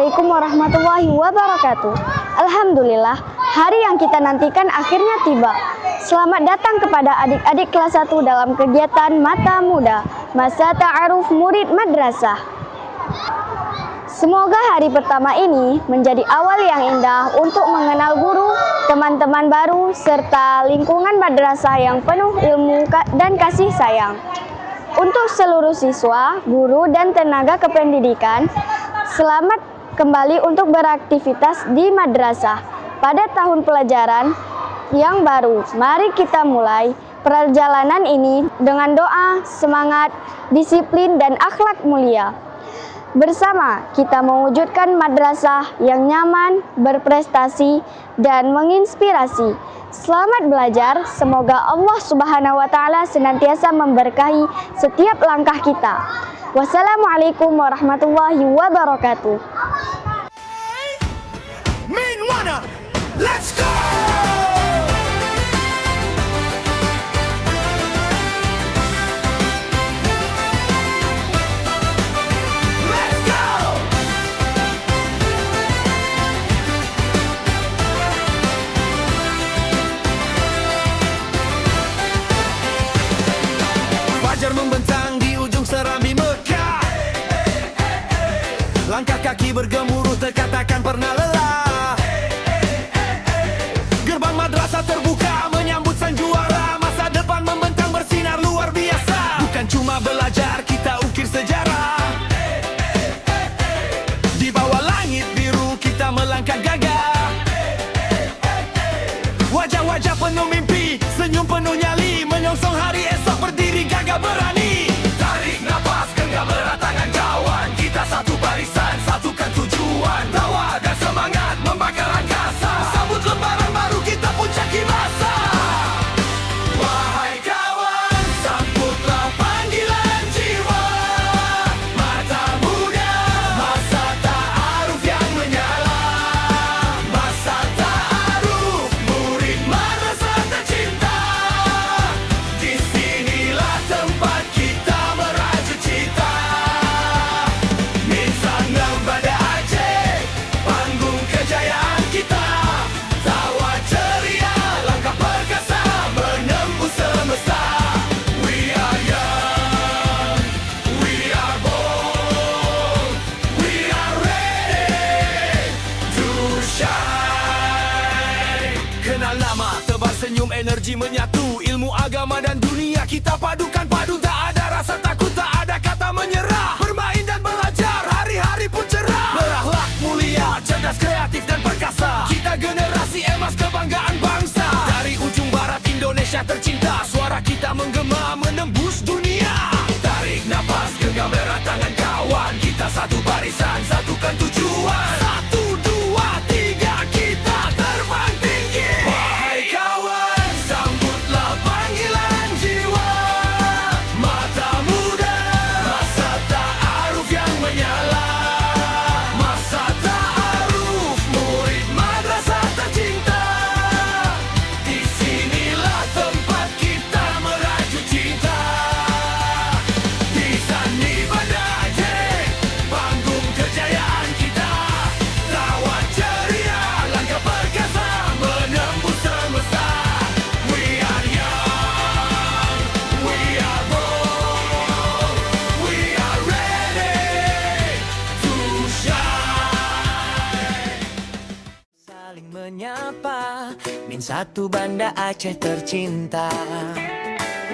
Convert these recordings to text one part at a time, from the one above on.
Assalamualaikum warahmatullahi wabarakatuh. Alhamdulillah, hari yang kita nantikan akhirnya tiba. Selamat datang kepada adik-adik kelas 1 dalam kegiatan Mata Muda, Masa Ta'aruf Murid Madrasah. Semoga hari pertama ini menjadi awal yang indah untuk mengenal guru, teman-teman baru, serta lingkungan madrasah yang penuh ilmu dan kasih sayang. Untuk seluruh siswa, guru, dan tenaga kependidikan, selamat kembali untuk beraktivitas di madrasah. Pada tahun pelajaran yang baru, mari kita mulai perjalanan ini dengan doa, semangat, disiplin, dan akhlak mulia. Bersama kita mewujudkan madrasah yang nyaman, berprestasi, dan menginspirasi. Selamat belajar, semoga Allah Subhanahu wa Ta'ala senantiasa memberkahi setiap langkah kita. Wassalamualaikum warahmatullahi wabarakatuh. Let's go! Fajar membentang di ujung serambi Mekah. Langkah kaki bergemuruh terkatakan pernah lelah. Gerbang madrasah terbuka menyambut sang juara. Masa depan membentang bersinar luar biasa. Bukan cuma belajar, kita ukir sejarah. Di bawah langit biru kita melangkah gagah. Wajah-wajah penuh mimpi, senyum penuh nyali, menyongsong hari esok berdiri gagah berani. Tarik nafas, genggam erat tangan kawan. Kita satu barisan, satukan tujuan. Tawa dan semangat membakar angkasa. Sambut lembaran baru, kita puncaki masa. Wahai kawan, sambutlah panggilan jiwa. Mata muda, masa ta'aruf yang menyala. Masa ta'aruf, murid madrasah tercinta. Disinilah tempat kita merajut cita. Minsan Banda Aceh, panggung kejayaan kita. Tawa ceria, langkah perkasa, menembus semesta. We are young, we are bold, we are ready to shine. Kenal nama, tebar senyum, energi menyatu. Ilmu agama dan dunia kita padukan padu. Tak ada rasa takut, tak ada kata menyerah. Bermain dan belajar, hari-hari pun cerah. Berakhlak mulia, cerdas, kreatif dan perkasa. Kita generasi emas kebanggaan bangsa. Dari ujung barat Indonesia tercinta, suara kita menggema menembus dunia. Tarik nafas, genggam erat tangan kawan. Kita satu barisan, satukan tujuan. Satu, dua, tiga, kita terbang tinggi. Wahai kawan, sambutlah panggilan jiwa. Mata muda, masa ta'aruf yang menyala. Masa ta'aruf, murid madrasah tercinta. Disinilah tempat kita merajut cinta. Di Sani Banda Aceh, panggung kejayaan kita. Tawa ceria, langkah perkasa, menembus semesta. We are young, we are bold, we are ready to shine. Saling menyapa, Min satu Banda Aceh tercinta.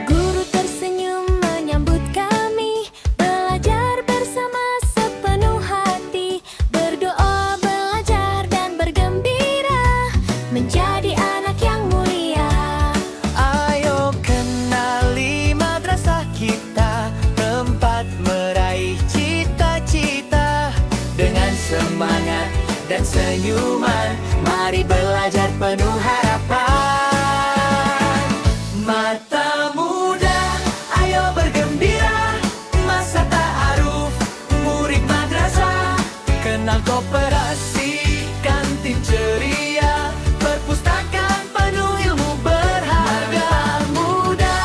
Guru tersenyum menyambut kami, belajar bersama sepenuh hati, berdoa, belajar dan bergembira, menjadi anak yang mulia. Ayo kenali madrasah kita, tempat meraih cita-cita. Dengan semangat dan senyuman, mari belajar penuh harapan. Mata muda, ayo bergembira. Masa ta'aruf, murid madrasah. Kenal koperasi, kantin ceria, perpustakaan penuh ilmu berharga. Mata muda,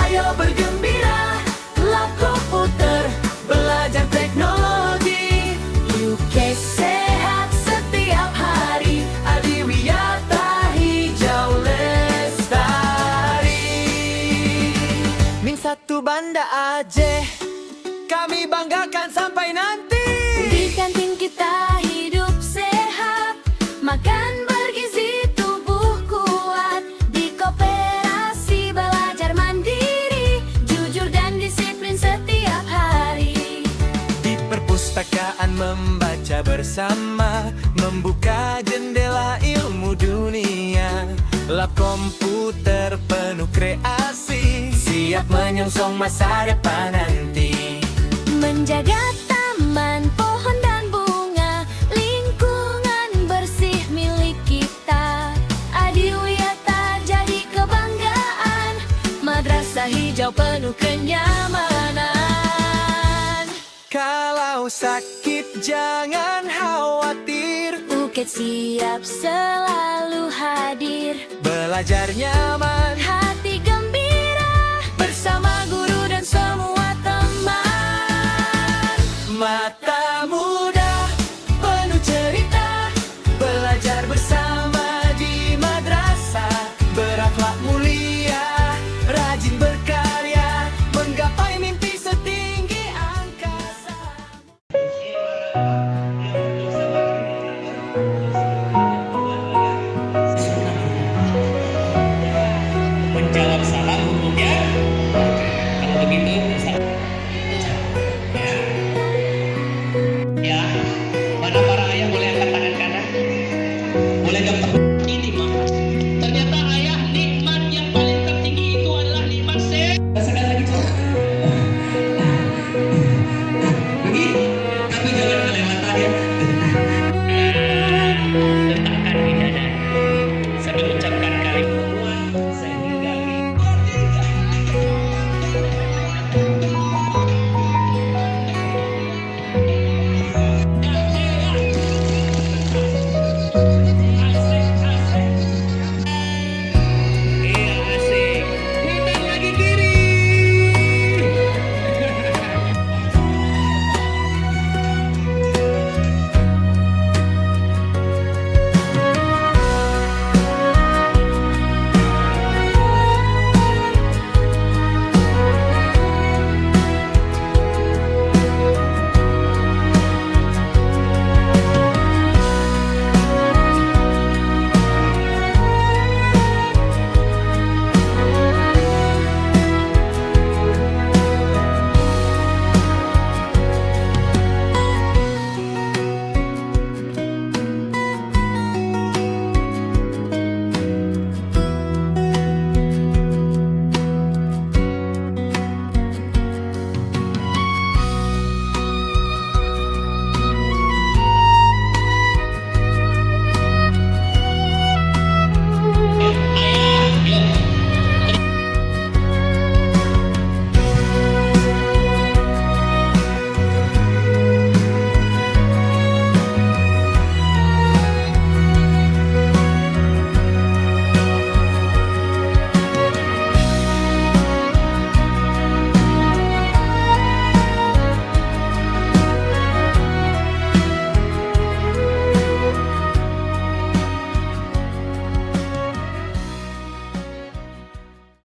ayo bergembira. Lab komputer, belajar teknologi. UKC 1 Banda Aceh. Kami banggakan sampai nanti. Di kantin kita hidup sehat, makan bergizi, tubuh kuat. Di koperasi belajar mandiri, jujur dan disiplin setiap hari. Di perpustakaan membaca bersama, membuka jendela ilmu dunia. Lab komputer penuh kreasi, siap menyongsong masa depan nanti. Menjaga taman, pohon dan bunga, lingkungan bersih milik kita. Adiwiyata jadi kebanggaan, madrasah hijau penuh kenyamanan. Kalau sakit jangan khawatir, UKED siap selalu hadir. belajar nyaman,